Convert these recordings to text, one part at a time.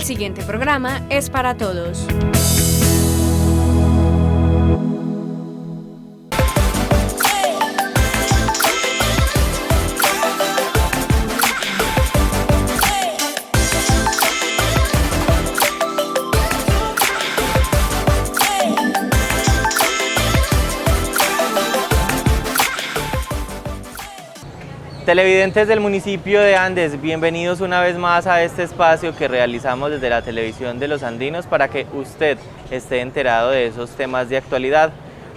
siguiente programa es para todos. Televidentes del municipio de Andes, bienvenidos una vez más a este espacio que realizamos desde la televisión de los andinos para que usted esté enterado de esos temas de actualidad.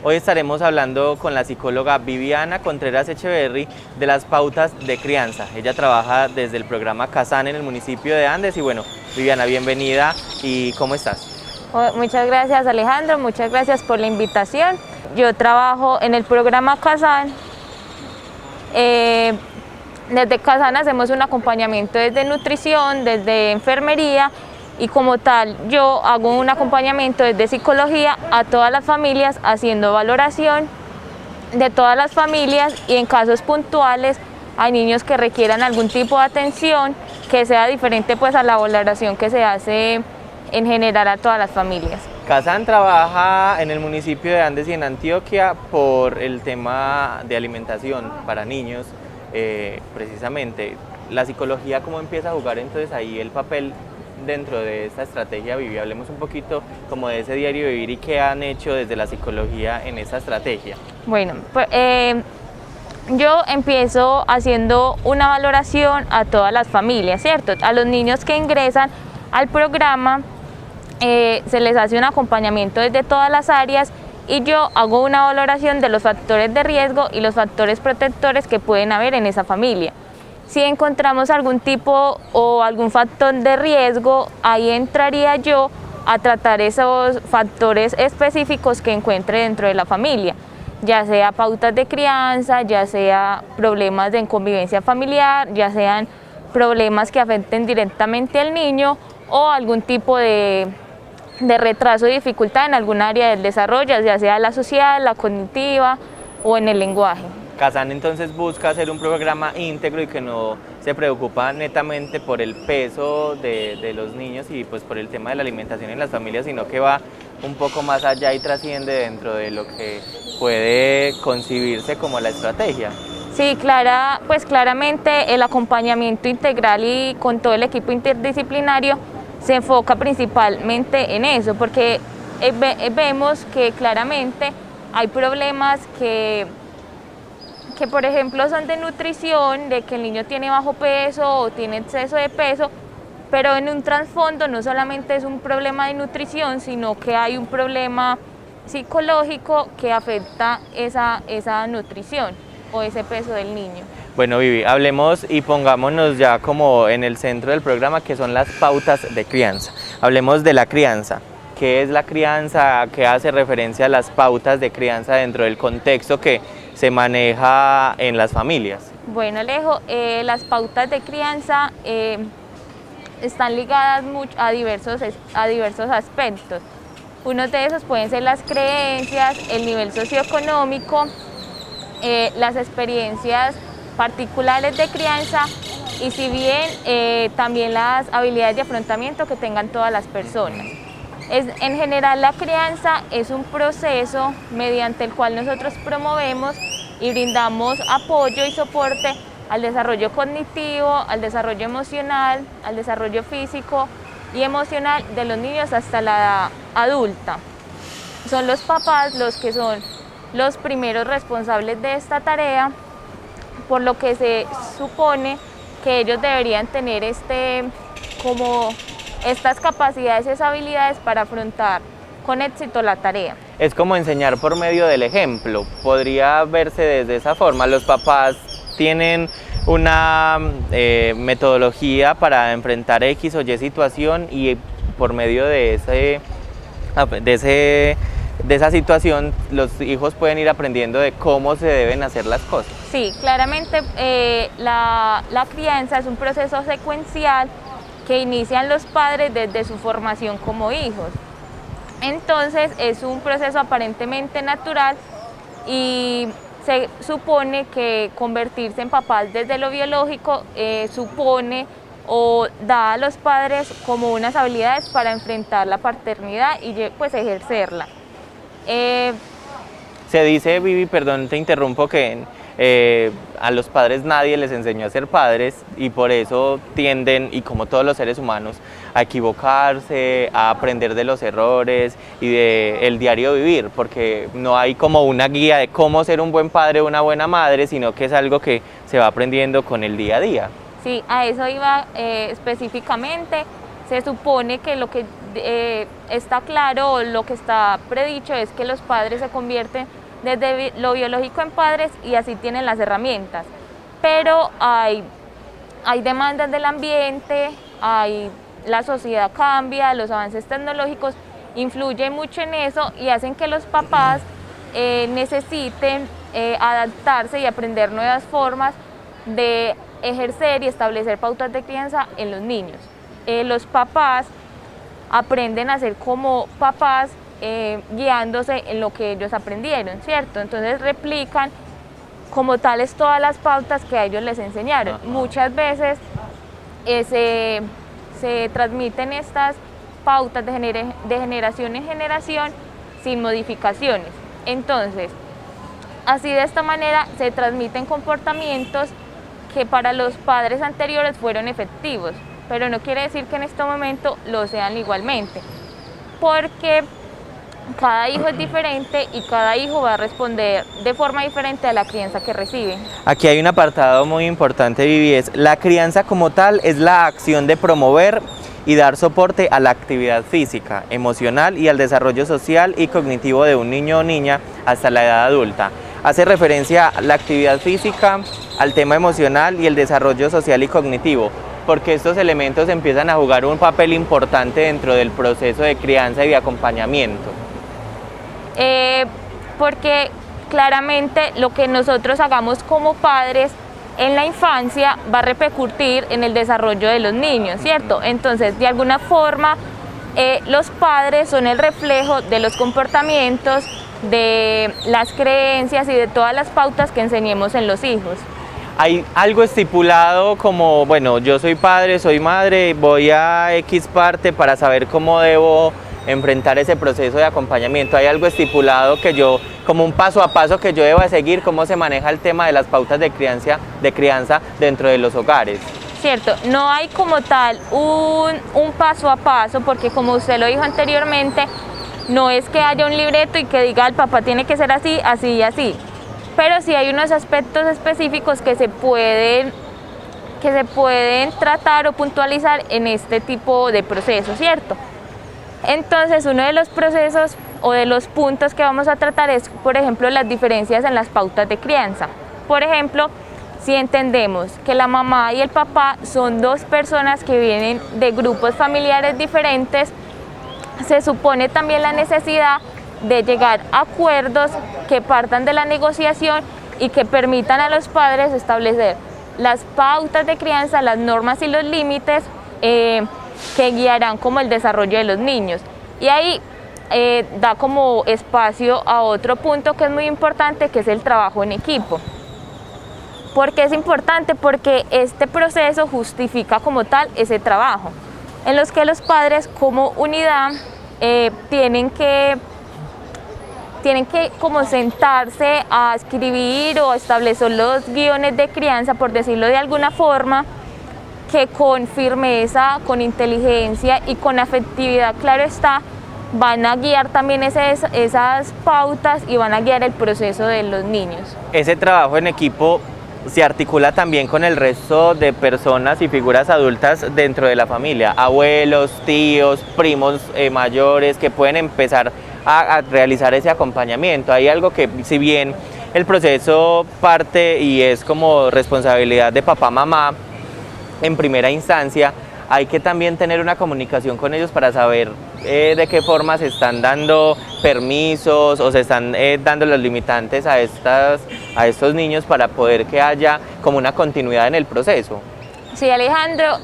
Hoy estaremos hablando con la psicóloga Viviana Contreras Echeverry de las pautas de crianza. Ella trabaja desde el programa CASAN en el municipio de Andes y bueno, Viviana, bienvenida y ¿cómo estás? Muchas gracias, Alejandro, muchas gracias por la invitación. Yo trabajo en el programa CASAN. Desde CASAN hacemos un acompañamiento desde nutrición, desde enfermería y como tal yo hago un acompañamiento desde psicología a todas las familias haciendo valoración de todas las familias y en casos puntuales hay niños que requieran algún tipo de atención que sea diferente pues a la valoración que se hace en general a todas las familias. CASAN trabaja en el municipio de Andes y en Antioquia por el tema de alimentación para niños. Precisamente, la psicología, ¿cómo empieza a jugar entonces ahí el papel dentro de esta estrategia Vivi? Hablemos un poquito como de ese diario vivir y qué han hecho desde la psicología en esta estrategia. Bueno, pues, yo empiezo haciendo una valoración a todas las familias, ¿cierto? A los niños que ingresan al programa se les hace un acompañamiento desde todas las áreas y yo hago una valoración de los factores de riesgo y los factores protectores que pueden haber en esa familia. Si encontramos algún tipo o algún factor de riesgo, ahí entraría yo a tratar esos factores específicos que encuentre dentro de la familia, ya sea pautas de crianza, ya sea problemas de convivencia familiar, ya sean problemas que afecten directamente al niño o algún tipo de retraso y dificultad en algún área del desarrollo, ya sea la social, la cognitiva o en el lenguaje. CASAN entonces busca hacer un programa íntegro y que no se preocupa netamente por el peso de los niños y pues por el tema de la alimentación en las familias, sino que va un poco más allá y trasciende dentro de lo que puede concebirse como la estrategia. Sí, claramente el acompañamiento integral y con todo el equipo interdisciplinario se enfoca principalmente en eso, porque vemos que claramente hay problemas que por ejemplo son de nutrición, de que el niño tiene bajo peso o tiene exceso de peso, pero en un trasfondo no solamente es un problema de nutrición, sino que hay un problema psicológico que afecta esa nutrición o ese peso del niño. Bueno, Vivi, hablemos y pongámonos ya como en el centro del programa, que son las pautas de crianza. Hablemos de la crianza. ¿Qué es la crianza? ¿A qué hace referencia a las pautas de crianza dentro del contexto que se maneja en las familias? Bueno, Alejo, las pautas de crianza están ligadas a diversos aspectos. Uno de esos pueden ser las creencias, el nivel socioeconómico, las experiencias particulares de crianza y si bien también las habilidades de afrontamiento que tengan todas las personas. En general la crianza es un proceso mediante el cual nosotros promovemos y brindamos apoyo y soporte al desarrollo cognitivo, al desarrollo emocional, al desarrollo físico y emocional de los niños hasta la edad adulta. Son los papás los que son los primeros responsables de esta tarea, por lo que se supone que ellos deberían tener estas capacidades y habilidades para afrontar con éxito la tarea. Es como enseñar por medio del ejemplo, podría verse desde esa forma. Los papás tienen una metodología para enfrentar X o Y situación y por medio de esa situación los hijos pueden ir aprendiendo de cómo se deben hacer las cosas. Sí, claramente la crianza es un proceso secuencial que inician los padres desde su formación como hijos. Entonces es un proceso aparentemente natural y se supone que convertirse en papás desde lo biológico supone o da a los padres como unas habilidades para enfrentar la paternidad y pues ejercerla. Se dice, Vivi, perdón, te interrumpo, que a los padres nadie les enseñó a ser padres y por eso tienden, y como todos los seres humanos, a equivocarse, a aprender de los errores y del diario vivir, porque no hay como una guía de cómo ser un buen padre o una buena madre, sino que es algo que se va aprendiendo con el día a día. Sí, a eso iba específicamente. Se supone que lo que está claro o lo que está predicho es que los padres se convierten desde lo biológico en padres y así tienen las herramientas. Pero hay demandas del ambiente, la sociedad cambia, los avances tecnológicos influyen mucho en eso y hacen que los papás necesiten adaptarse y aprender nuevas formas de ejercer y establecer pautas de crianza en los niños. Los papás aprenden a ser como papás guiándose en lo que ellos aprendieron, ¿cierto? Entonces replican como tales todas las pautas que a ellos les enseñaron. Ajá. Muchas veces se transmiten estas pautas de generación en generación sin modificaciones. Entonces, así de esta manera se transmiten comportamientos que para los padres anteriores fueron efectivos, pero no quiere decir que en este momento lo sean igualmente, porque cada hijo es diferente y cada hijo va a responder de forma diferente a la crianza que recibe. Aquí hay un apartado muy importante, Vivi, es la crianza como tal es la acción de promover y dar soporte a la actividad física, emocional y al desarrollo social y cognitivo de un niño o niña hasta la edad adulta. Hace referencia a la actividad física, al tema emocional y el desarrollo social y cognitivo, porque estos elementos empiezan a jugar un papel importante dentro del proceso de crianza y de acompañamiento. Porque claramente lo que nosotros hagamos como padres en la infancia va a repercutir en el desarrollo de los niños, ¿cierto? Entonces, de alguna forma, los padres son el reflejo de los comportamientos, de las creencias y de todas las pautas que enseñemos en los hijos. Hay algo estipulado como, bueno, yo soy padre, soy madre, voy a X parte para saber cómo debo enfrentar ese proceso de acompañamiento. Hay algo estipulado que yo, como un paso a paso que yo deba seguir, cómo se maneja el tema de las pautas de crianza dentro de los hogares. Cierto, no hay como tal un paso a paso, porque como usted lo dijo anteriormente, no es que haya un libreto y que diga el papá tiene que ser así, así y así. Pero sí hay unos aspectos específicos que se pueden tratar o puntualizar en este tipo de procesos, ¿cierto? Entonces, uno de los procesos o de los puntos que vamos a tratar es, por ejemplo, las diferencias en las pautas de crianza. Por ejemplo, si entendemos que la mamá y el papá son dos personas que vienen de grupos familiares diferentes, se supone también la necesidad de llegar a acuerdos que partan de la negociación y que permitan a los padres establecer las pautas de crianza, las normas y los límites que guiarán como el desarrollo de los niños. Y ahí da como espacio a otro punto que es muy importante, que es el trabajo en equipo. ¿Por qué es importante? Porque este proceso justifica como tal ese trabajo, en los que los padres como unidad tienen que como sentarse a escribir o establecer los guiones de crianza, por decirlo de alguna forma, que con firmeza, con inteligencia y con afectividad, claro está, van a guiar también esas pautas y van a guiar el proceso de los niños. Ese trabajo en equipo se articula también con el resto de personas y figuras adultas dentro de la familia, abuelos, tíos, primos mayores, que pueden empezar a realizar ese acompañamiento. Hay algo que, si bien el proceso parte y es como responsabilidad de papá, mamá, en primera instancia, hay que también tener una comunicación con ellos para saber de qué forma se están dando permisos o se están dando los limitantes a estos niños para poder que haya como una continuidad en el proceso. Sí, Alejandro,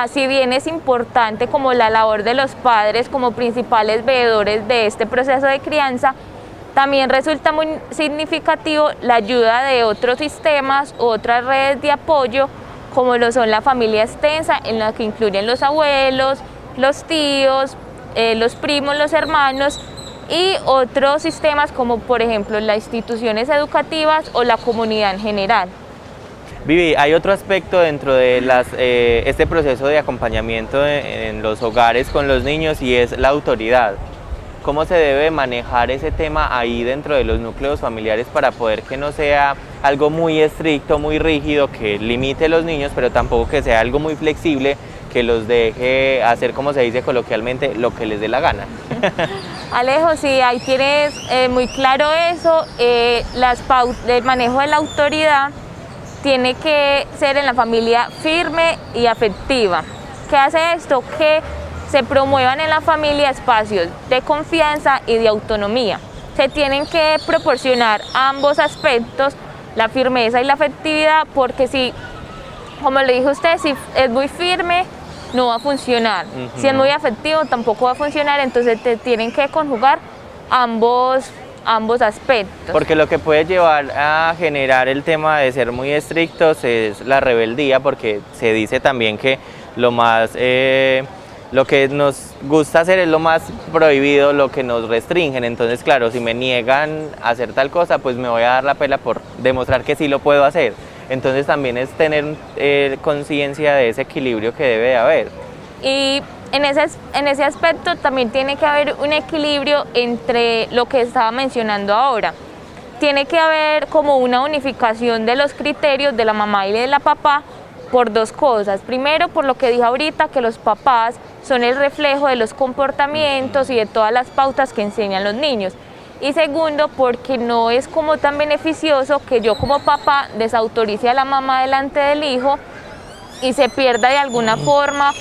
si bien es importante como la labor de los padres como principales veedores de este proceso de crianza, también resulta muy significativo la ayuda de otros sistemas u otras redes de apoyo, como lo son la familia extensa, en la que incluyen los abuelos, los tíos, los primos, los hermanos, y otros sistemas como por ejemplo las instituciones educativas o la comunidad en general. Vivi, hay otro aspecto dentro de este proceso de acompañamiento en los hogares con los niños, y es la autoridad. ¿Cómo se debe manejar ese tema ahí dentro de los núcleos familiares para poder que no sea algo muy estricto, muy rígido, que limite a los niños, pero tampoco que sea algo muy flexible, que los deje hacer, como se dice coloquialmente, lo que les dé la gana? Alejo, sí, ahí tienes muy claro eso. El manejo de la autoridad tiene que ser en la familia firme y afectiva. ¿Qué hace esto? Que se promuevan en la familia espacios de confianza y de autonomía. Se tienen que proporcionar ambos aspectos, la firmeza y la afectividad, porque si, como le dije a usted, si es muy firme, no va a funcionar. Si es muy afectivo, tampoco va a funcionar, entonces te tienen que conjugar ambos aspectos. Porque lo que puede llevar a generar el tema de ser muy estrictos es la rebeldía, porque se dice también que lo que nos gusta hacer es lo más prohibido, lo que nos restringen. Entonces, claro, si me niegan a hacer tal cosa, pues me voy a dar la pela por demostrar que sí lo puedo hacer. Entonces también es tener conciencia de ese equilibrio que debe de haber. Y en ese aspecto también tiene que haber un equilibrio entre lo que estaba mencionando ahora. Tiene que haber como una unificación de los criterios de la mamá y de la papá por dos cosas. Primero, por lo que dije ahorita, que los papás son el reflejo de los comportamientos y de todas las pautas que enseñan los niños. Y segundo, porque no es como tan beneficioso que yo como papá desautorice a la mamá delante del hijo y se pierda de alguna forma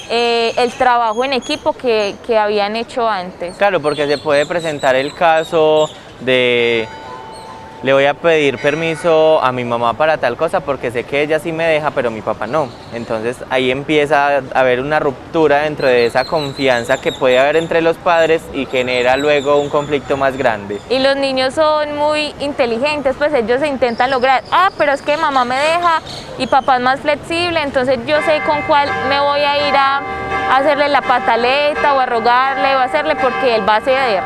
el trabajo en equipo que habían hecho antes. Claro, porque se puede presentar el caso de: le voy a pedir permiso a mi mamá para tal cosa porque sé que ella sí me deja, pero mi papá no. Entonces ahí empieza a haber una ruptura dentro de esa confianza que puede haber entre los padres y genera luego un conflicto más grande. Y los niños son muy inteligentes, pues ellos se intentan lograr: pero es que mamá me deja y papá es más flexible, entonces yo sé con cuál me voy a ir a hacerle la pataleta o a rogarle o a hacerle, porque él va a ceder.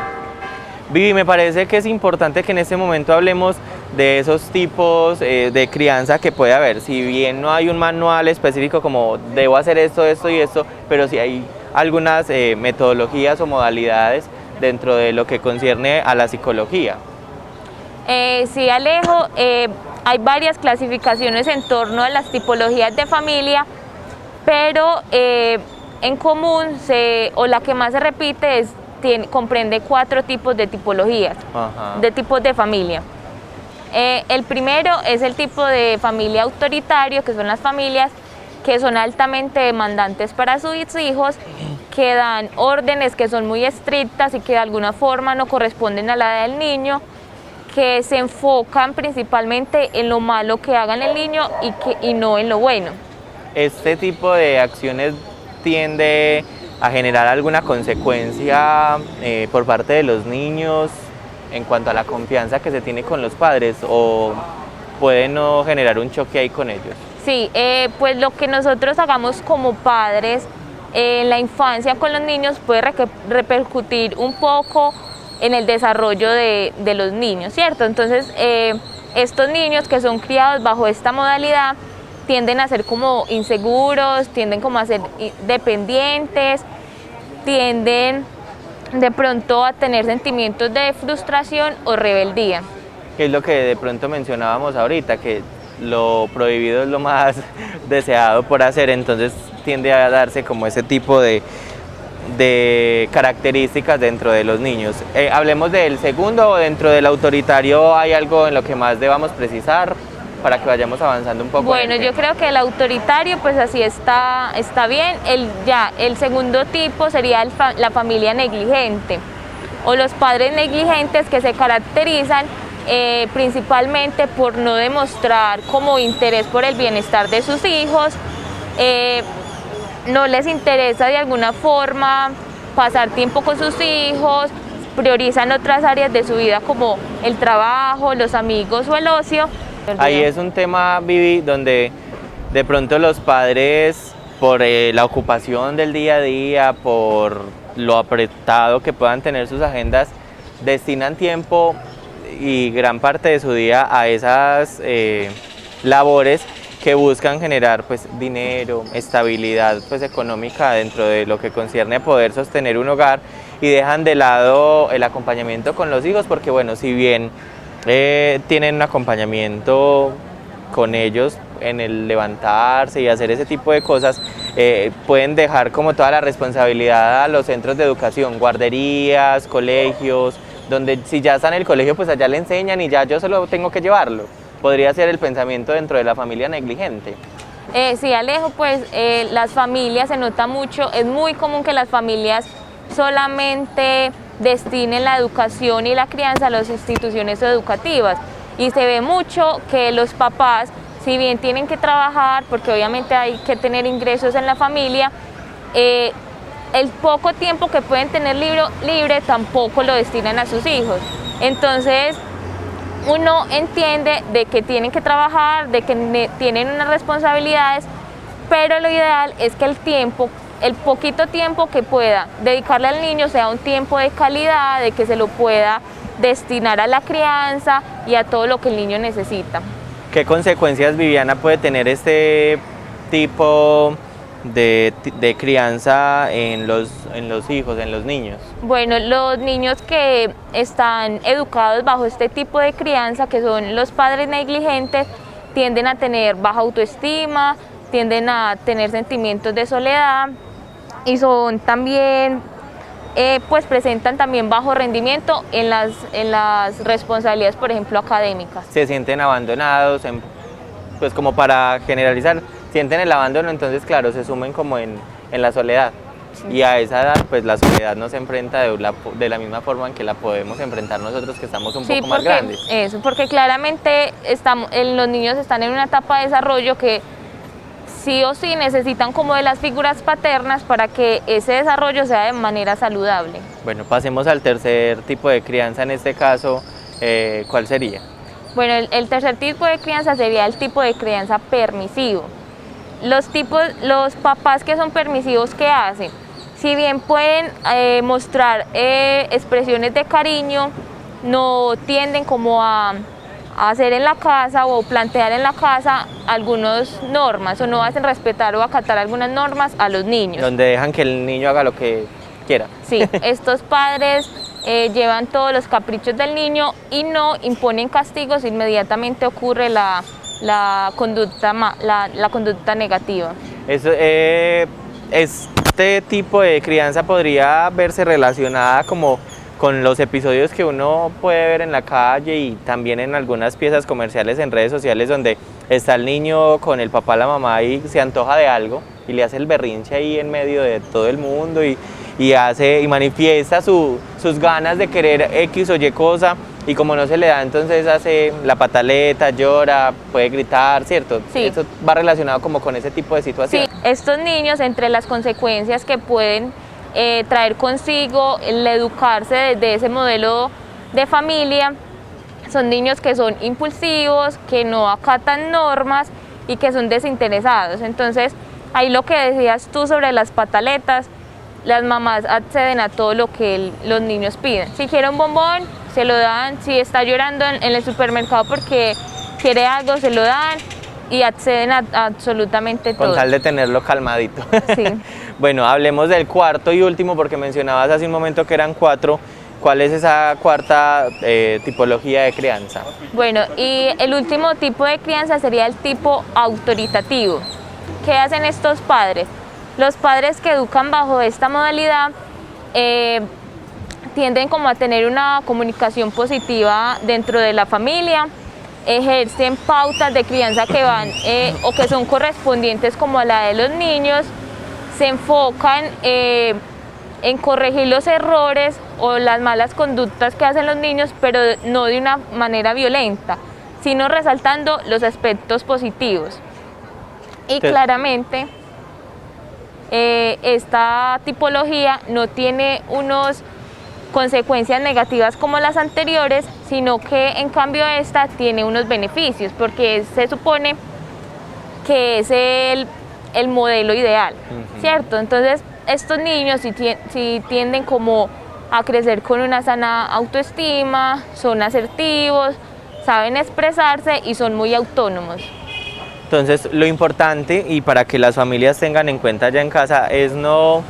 Vivi, me parece que es importante que en este momento hablemos de esos tipos de crianza que puede haber. Si bien no hay un manual específico como debo hacer esto, esto y esto, pero sí hay algunas metodologías o modalidades dentro de lo que concierne a la psicología. Sí, Alejo, hay varias clasificaciones en torno a las tipologías de familia, pero en común, o la que más se repite, comprende 4 tipos de tipologías, de tipos de familia. El primero es el tipo de familia autoritario, que son las familias que son altamente demandantes para sus hijos, que dan órdenes que son muy estrictas y que de alguna forma no corresponden a la edad del niño, que se enfocan principalmente en lo malo que hagan el niño y no en lo bueno. ¿Este tipo de acciones tiende a generar alguna consecuencia por parte de los niños en cuanto a la confianza que se tiene con los padres, o puede no generar un choque ahí con ellos? Sí, pues lo que nosotros hagamos como padres en la infancia con los niños puede repercutir un poco en el desarrollo de los niños, ¿cierto? Entonces, estos niños que son criados bajo esta modalidad tienden a ser como inseguros, tienden como a ser dependientes, tienden de pronto a tener sentimientos de frustración o rebeldía. Que es lo que de pronto mencionábamos ahorita, que lo prohibido es lo más deseado por hacer, entonces tiende a darse como ese tipo de características dentro de los niños. Hablemos del segundo, o dentro del autoritario hay algo en lo que más debamos precisar para que vayamos avanzando un poco. Bueno, yo creo que el autoritario pues así está bien. El segundo tipo sería la familia negligente o los padres negligentes, que se caracterizan principalmente por no demostrar como interés por el bienestar de sus hijos, no les interesa de alguna forma pasar tiempo con sus hijos, priorizan otras áreas de su vida como el trabajo, los amigos o el ocio. Ahí es un tema, Vivi, donde de pronto los padres, por la ocupación del día a día, por lo apretado que puedan tener sus agendas, destinan tiempo y gran parte de su día a esas labores que buscan generar pues dinero, estabilidad pues económica dentro de lo que concierne a poder sostener un hogar, y dejan de lado el acompañamiento con los hijos, porque bueno, si bien tienen un acompañamiento con ellos en el levantarse y hacer ese tipo de cosas, pueden dejar como toda la responsabilidad a los centros de educación, guarderías, colegios, donde si ya está en el colegio pues allá le enseñan y ya yo solo tengo que llevarlo. Podría ser el pensamiento dentro de la familia negligente. Sí, Alejo, pues las familias, se nota mucho, es muy común que las familias solamente destinen la educación y la crianza a las instituciones educativas, y se ve mucho que los papás, si bien tienen que trabajar, porque obviamente hay que tener ingresos en la familia, el poco tiempo que pueden tener libre tampoco lo destinan a sus hijos. Entonces uno entiende de que tienen que trabajar, de que tienen unas responsabilidades, pero lo ideal es que el poquito tiempo que pueda dedicarle al niño sea un tiempo de calidad, de que se lo pueda destinar a la crianza y a todo lo que el niño necesita. ¿Qué consecuencias, Viviana, puede tener este tipo de crianza en los hijos, en los niños? Bueno, los niños que están educados bajo este tipo de crianza, que son los padres negligentes, tienden a tener baja autoestima, tienden a tener sentimientos de soledad, y son también, pues presentan también bajo rendimiento en las responsabilidades, por ejemplo, académicas. Se sienten abandonados, pues como para generalizar, sienten el abandono, entonces claro, se sumen como en la soledad. Sí. Y a esa edad pues la soledad no se enfrenta de la misma forma en que la podemos enfrentar nosotros, que estamos un poco más grandes. Eso, porque claramente los niños están en una etapa de desarrollo que sí o sí necesitan como de las figuras paternas para que ese desarrollo sea de manera saludable. Bueno, pasemos al tercer tipo de crianza, en este caso, ¿cuál sería? Bueno, el tercer tipo de crianza sería el tipo de crianza permisivo. Los papás que son permisivos, ¿qué hacen? Si bien pueden mostrar expresiones de cariño, no tienden como a hacer en la casa o plantear en la casa algunas normas, o no hacen respetar o acatar algunas normas a los niños. Donde dejan que el niño haga lo que quiera. Sí, estos padres llevan todos los caprichos del niño y no imponen castigos, inmediatamente ocurre la conducta negativa. Este tipo de crianza podría verse relacionada como con los episodios que uno puede ver en la calle y también en algunas piezas comerciales en redes sociales, donde está el niño con el papá, la mamá, y se antoja de algo y le hace el berrinche ahí en medio de todo el mundo y manifiesta sus ganas de querer X o Y cosa, y como no se le da, entonces hace la pataleta, llora, puede gritar, ¿cierto? Sí. Eso va relacionado como con ese tipo de situaciones. Sí, estos niños, entre las consecuencias que pueden traer consigo el educarse desde ese modelo de familia, son niños que son impulsivos, que no acatan normas y que son desinteresados. Entonces, ahí lo que decías tú sobre las pataletas, las mamás acceden a todo lo que los niños piden. Si quiere un bombón, se lo dan. Si está llorando en el supermercado porque quiere algo, se lo dan, y acceden a absolutamente todo. Con tal de tenerlo calmadito. Sí. Bueno, hablemos del cuarto y último, porque mencionabas hace un momento que eran 4. ¿Cuál es esa cuarta tipología de crianza? Bueno, y el último tipo de crianza sería el tipo autoritativo. ¿Qué hacen estos padres? Los padres que educan bajo esta modalidad tienden como a tener una comunicación positiva dentro de la familia, ejercen pautas de crianza que van o que son correspondientes como a la de los niños, se enfocan en corregir los errores o las malas conductas que hacen los niños, pero no de una manera violenta, sino resaltando los aspectos positivos. Y claramente esta tipología no tiene unas consecuencias negativas como las anteriores, sino que en cambio esta tiene unos beneficios, porque se supone que es el modelo ideal, ¿cierto? Entonces, estos niños sí tienden como a crecer con una sana autoestima, son asertivos, saben expresarse y son muy autónomos. Entonces, lo importante, y para que las familias tengan en cuenta ya en casa, es no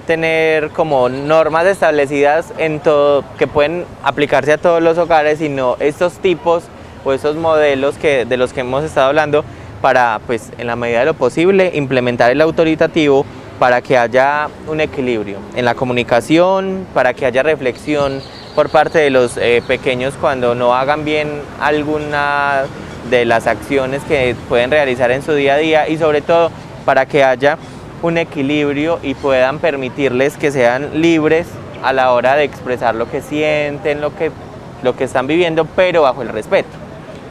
tener como normas establecidas en todo, que pueden aplicarse a todos los hogares, sino estos tipos o estos modelos de los que hemos estado hablando, para, pues, en la medida de lo posible, implementar el autoritativo para que haya un equilibrio en la comunicación, para que haya reflexión por parte de los pequeños cuando no hagan bien alguna de las acciones que pueden realizar en su día a día, y sobre todo para que haya un equilibrio y puedan permitirles que sean libres a la hora de expresar lo que sienten, lo que están viviendo, pero bajo el respeto.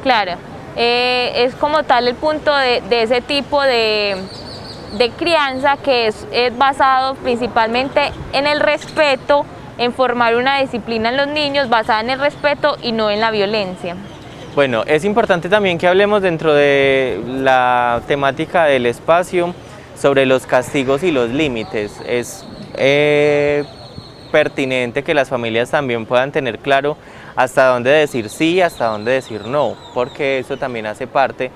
Claro, es como tal el punto de ese tipo de crianza, que es basado principalmente en el respeto, en formar una disciplina en los niños basada en el respeto y no en la violencia. Bueno, es importante también que hablemos dentro de la temática del espacio sobre los castigos y los límites. Es pertinente que las familias también puedan tener claro hasta dónde decir sí, hasta dónde decir no, porque eso también hace parte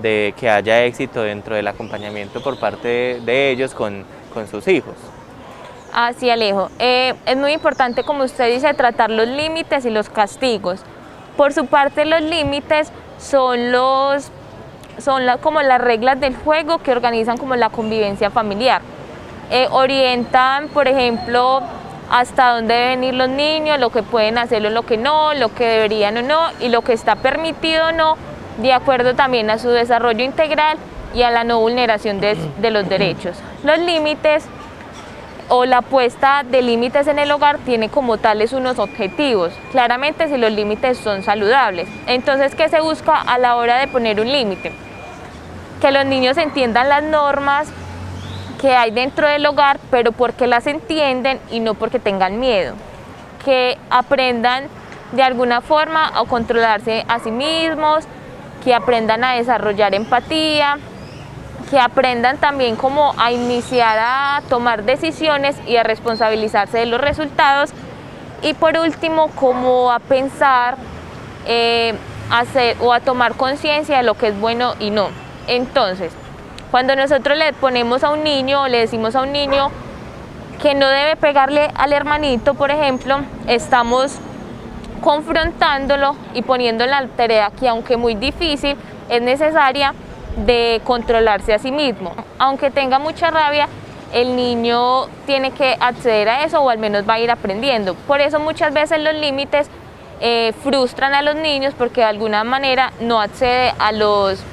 de que haya éxito dentro del acompañamiento por parte de ellos con sus hijos. Así, Alejo. Es muy importante, como usted dice, tratar los límites y los castigos. Por su parte, los límites son como las reglas del juego que organizan como la convivencia familiar. Orientan, por ejemplo, hasta dónde deben ir los niños, lo que pueden hacer o lo que no, lo que deberían o no, y lo que está permitido o no, de acuerdo también a su desarrollo integral y a la no vulneración de los derechos. Los límites o la puesta de límites en el hogar tiene como tales unos objetivos, claramente si los límites son saludables. Entonces, ¿qué se busca a la hora de poner un límite? Que los niños entiendan las normas que hay dentro del hogar, pero porque las entienden y no porque tengan miedo. Que aprendan de alguna forma a controlarse a sí mismos, que aprendan a desarrollar empatía, que aprendan también como a iniciar a tomar decisiones y a responsabilizarse de los resultados, y por último como a pensar, hacer o a tomar conciencia de lo que es bueno y no. Entonces, cuando nosotros le ponemos a un niño o le decimos a un niño que no debe pegarle al hermanito, por ejemplo, estamos confrontándolo y poniendo en la tarea que, aunque muy difícil, es necesaria, de controlarse a sí mismo. Aunque tenga mucha rabia, el niño tiene que acceder a eso, o al menos va a ir aprendiendo. Por eso muchas veces los límites frustran a los niños, porque de alguna manera no accede a los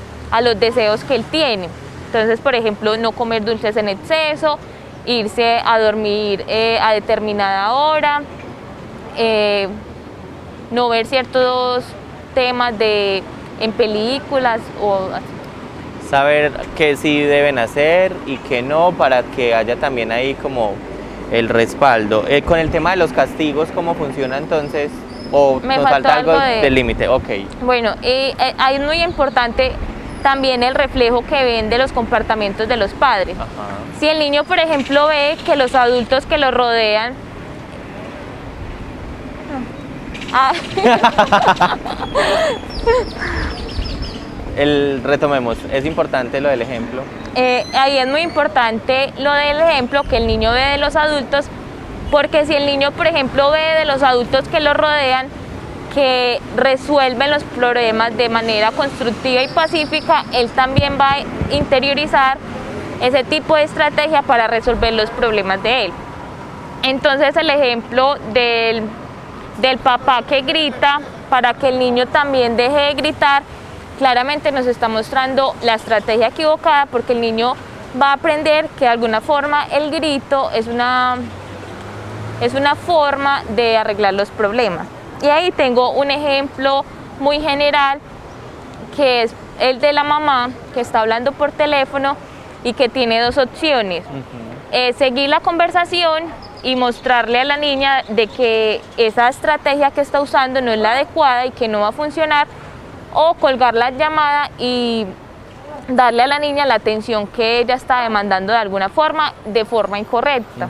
deseos que él tiene. Entonces, por ejemplo, no comer dulces en exceso, irse a dormir a determinada hora, no ver ciertos temas en películas o así. Saber qué sí deben hacer y qué no, para que haya también ahí como el respaldo. Con el tema de los castigos, ¿cómo funciona entonces? ¿O Me nos falta algo de del límite? Ok. Bueno, ahí es muy importante también el reflejo que ven de los comportamientos de los padres. Ajá. Si el niño, por ejemplo, ve que los adultos que lo rodean Retomemos, es importante lo del ejemplo. Ahí es muy importante lo del ejemplo que el niño ve de los adultos, porque si el niño, por ejemplo, ve de los adultos que lo rodean que resuelven los problemas de manera constructiva y pacífica, él también va a interiorizar ese tipo de estrategia para resolver los problemas de él. Entonces, el ejemplo del papá que grita para que el niño también deje de gritar, claramente nos está mostrando la estrategia equivocada, porque el niño va a aprender que de alguna forma el grito es una forma de arreglar los problemas. Y ahí tengo un ejemplo muy general, que es el de la mamá que está hablando por teléfono y que tiene dos opciones. Seguir la conversación y mostrarle a la niña de que esa estrategia que está usando no es la adecuada y que no va a funcionar, o colgar la llamada y darle a la niña la atención que ella está demandando de forma incorrecta.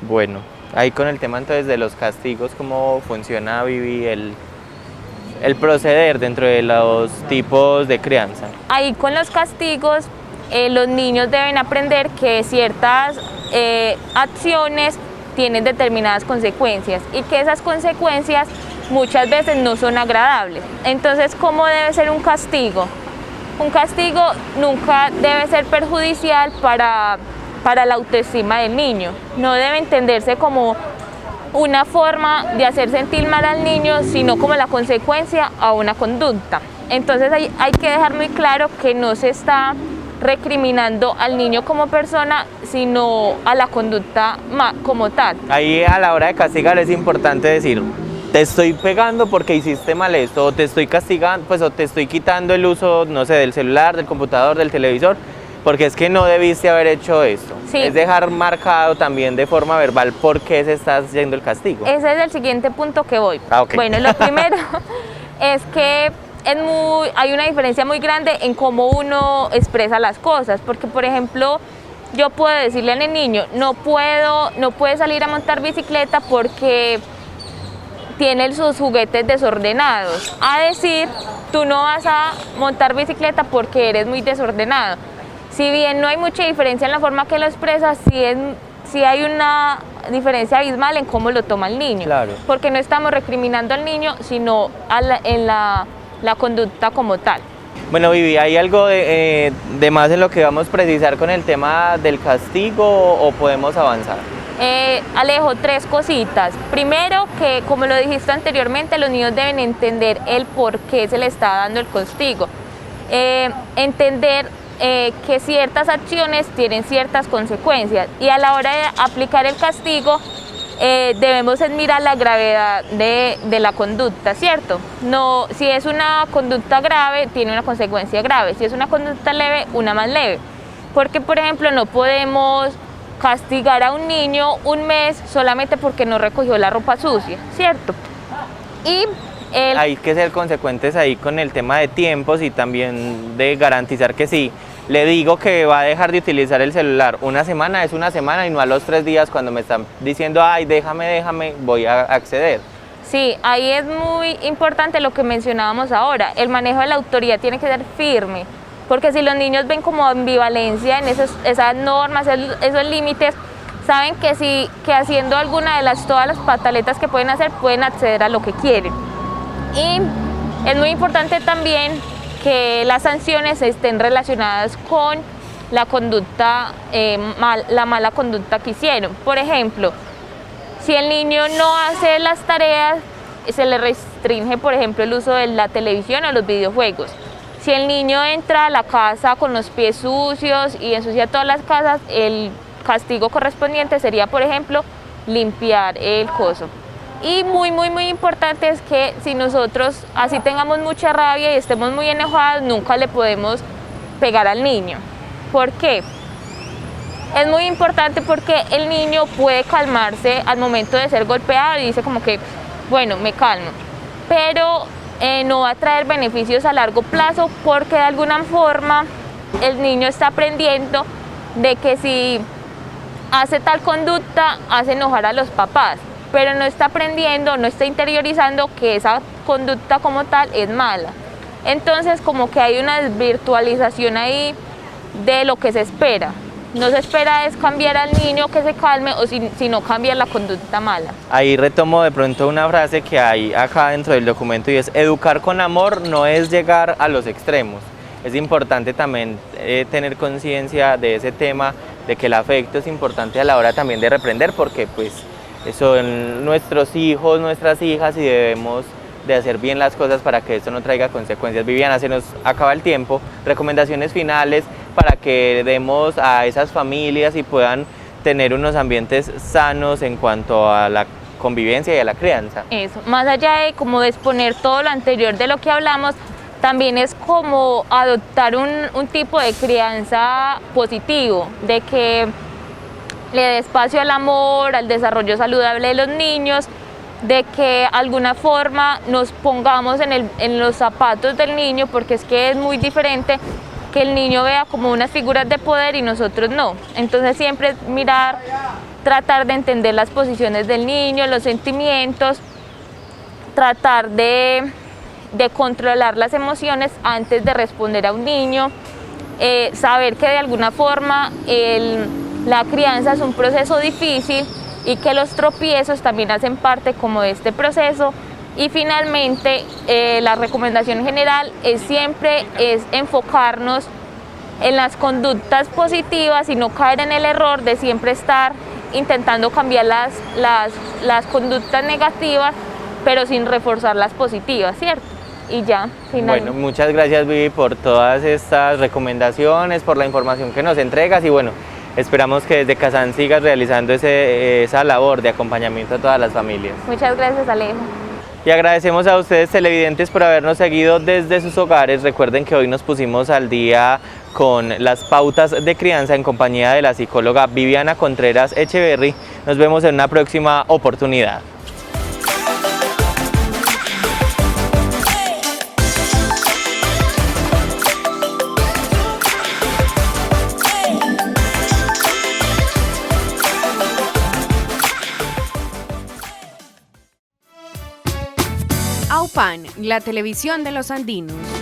Bueno, ahí con el tema entonces de los castigos, ¿cómo funciona, Vivi, el proceder dentro de los tipos de crianza? Ahí con los castigos, los niños deben aprender que ciertas acciones tienen determinadas consecuencias y que esas consecuencias muchas veces no son agradables. Entonces, ¿cómo debe ser un castigo? Un castigo nunca debe ser perjudicial para la autoestima del niño. No debe entenderse como una forma de hacer sentir mal al niño, sino como la consecuencia a una conducta. Entonces hay que dejar muy claro que no se está recriminando al niño como persona, sino a la conducta como tal. Ahí a la hora de castigar es importante decir, te estoy pegando porque hiciste mal esto, o te estoy castigando, pues, o te estoy quitando el uso, no sé, del celular, del computador, del televisor, porque es que no debiste haber hecho esto. Sí. Es dejar marcado también de forma verbal por qué se está haciendo el castigo. Ese es el siguiente punto que voy. Ok. Bueno, lo primero es que hay una diferencia muy grande en cómo uno expresa las cosas, porque por ejemplo, yo puedo decirle al niño, no puede salir a montar bicicleta porque tiene sus juguetes desordenados, a decir, tú no vas a montar bicicleta porque eres muy desordenado. Si bien no hay mucha diferencia en la forma que lo expresas, sí hay una diferencia abismal en cómo lo toma el niño. Claro. Porque no estamos recriminando al niño, sino en la conducta como tal. Bueno, Vivi, ¿hay algo de más en lo que vamos a precisar con el tema del castigo o podemos avanzar? Alejo, 3 cositas. Primero, que como lo dijiste anteriormente, los niños deben entender el por qué se le está dando el castigo. Entender que ciertas acciones tienen ciertas consecuencias y a la hora de aplicar el castigo debemos mirar la gravedad de la conducta, ¿cierto? No, si es una conducta grave, tiene una consecuencia grave. Si es una conducta leve, una más leve. Porque, por ejemplo, no podemos castigar a un niño un mes solamente porque no recogió la ropa sucia, ¿cierto? Y hay que ser consecuentes ahí con el tema de tiempos y también de garantizar que sí. Le digo que va a dejar de utilizar el celular una semana, es una semana y no a los 3 días cuando me están diciendo, ay, déjame, voy a acceder. Sí, ahí es muy importante lo que mencionábamos ahora, el manejo de la autoridad tiene que ser firme, porque si los niños ven como ambivalencia en esas normas, esos límites, saben que haciendo alguna de todas las pataletas que pueden hacer, pueden acceder a lo que quieren. Y es muy importante también que las sanciones estén relacionadas con la conducta, la mala conducta que hicieron. Por ejemplo, si el niño no hace las tareas, se le restringe, por ejemplo, el uso de la televisión o los videojuegos. Si el niño entra a la casa con los pies sucios y ensucia todas las casas, el castigo correspondiente sería, por ejemplo, limpiar el coso. Y muy importante es que si nosotros así tengamos mucha rabia y estemos muy enojados, nunca le podemos pegar al niño. ¿Por qué? Es muy importante porque el niño puede calmarse al momento de ser golpeado y dice como que, bueno, me calmo. Pero no va a traer beneficios a largo plazo porque de alguna forma el niño está aprendiendo de que si hace tal conducta, hace enojar a los papás. Pero no está aprendiendo, no está interiorizando que esa conducta como tal es mala. Entonces como que hay una desvirtualización ahí de lo que se espera. No se espera es cambiar al niño que se calme o sino cambiar la conducta mala. Ahí retomo de pronto una frase que hay acá dentro del documento y es: educar con amor no es llegar a los extremos. Es importante también tener conciencia de ese tema, de que el afecto es importante a la hora también de reprender, porque pues son nuestros hijos, nuestras hijas y debemos de hacer bien las cosas para que esto no traiga consecuencias. Viviana, se nos acaba el tiempo. Recomendaciones finales para que demos a esas familias y puedan tener unos ambientes sanos en cuanto a la convivencia y a la crianza. Eso, más allá de como de exponer todo lo anterior de lo que hablamos, también es como adoptar un tipo de crianza positivo, de que le dé espacio al amor, al desarrollo saludable de los niños, de que de alguna forma nos pongamos en los zapatos del niño, porque es que es muy diferente que el niño vea como unas figuras de poder y nosotros no. Entonces siempre mirar, tratar de entender las posiciones del niño, los sentimientos, tratar de controlar las emociones antes de responder a un niño, saber que de alguna forma la crianza es un proceso difícil y que los tropiezos también hacen parte como de este proceso. Y finalmente la recomendación general siempre es enfocarnos en las conductas positivas y no caer en el error de siempre estar intentando cambiar las conductas negativas, pero sin reforzar las positivas, ¿cierto? Y ya, finalmente. Bueno, muchas gracias, Vivi, por todas estas recomendaciones, por la información que nos entregas y bueno, esperamos que desde Casan sigas realizando esa labor de acompañamiento a todas las familias. Muchas gracias, Alejo. Y agradecemos a ustedes televidentes por habernos seguido desde sus hogares. Recuerden que hoy nos pusimos al día con las pautas de crianza en compañía de la psicóloga Viviana Contreras Echeverry. Nos vemos en una próxima oportunidad. AUPAN, la televisión de los andinos.